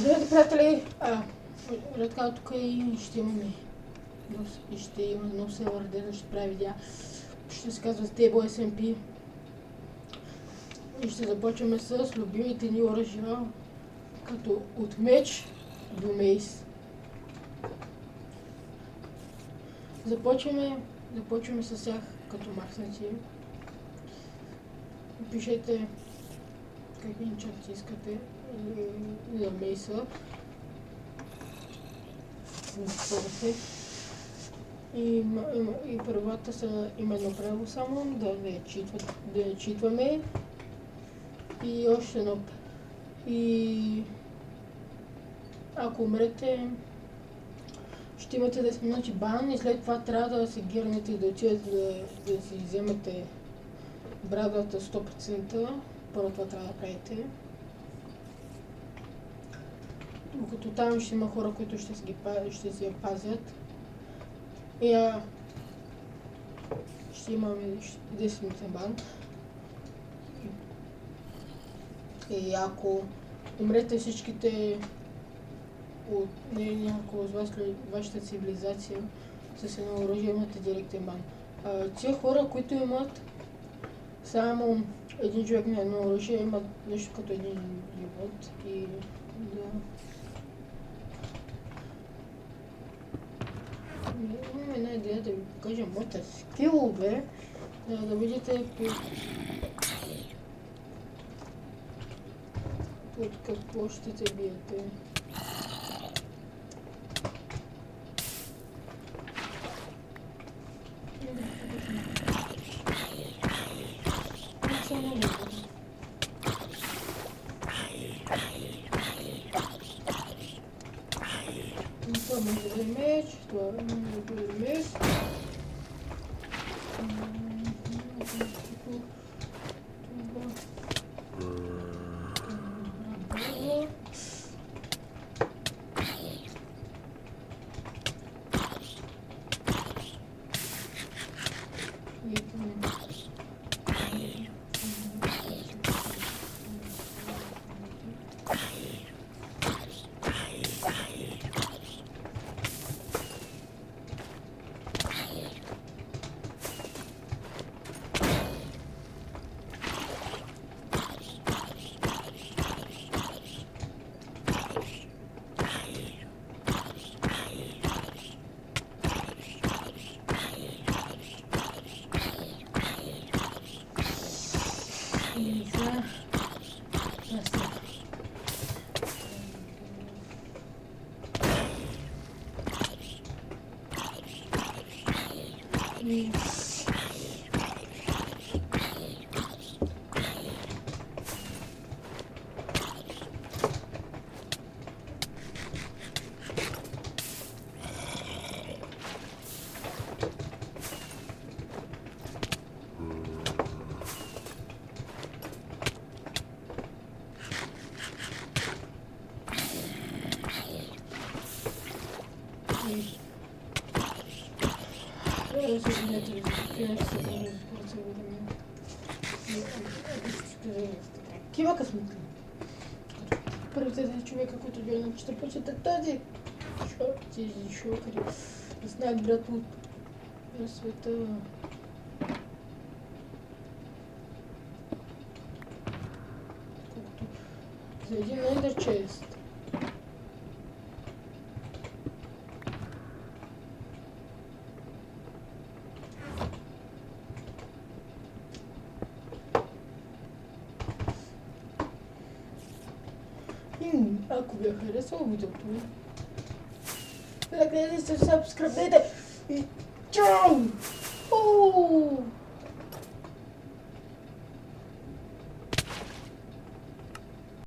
Здравейте, приятели! Редка тук и ще имаме нов сервер, дето ще прави видеа. Ще се казва Stable SMP. И ще започваме с любимите ни оръжия, като от меч до мейс. Започваме с тях като махнати. Пишете какви инчанти искате за мейса. И правилата са именно право само да не читваме. И още едно. И ако умрете, ще имате 10 минути бан и след това трябва да се гирнете и да отидете да си вземете брадата 100%. Първо това трябва да правите. Докато там ще има хора, които ще си я пазят. И ще имаме 10 минутен бан. И ако умрете всичките от няколко от вас, вашата цивилизация с едно оръжие, имате директен бан. Тия хора, които имат само един човек на едно оръжие, имат нещо като един живот и да... Имам една идея да ви покажа моята скилове, да видите под какво ще те биете. Това може да е меч, това може да е меч. Кива късмет. Първите човека, които гледат, ще почетат тази шокари. Да знаят брат от света. Колкото за един ендър чест. Ако ви е харесало видеото, лайкнете се, сабскрайбнете и чао!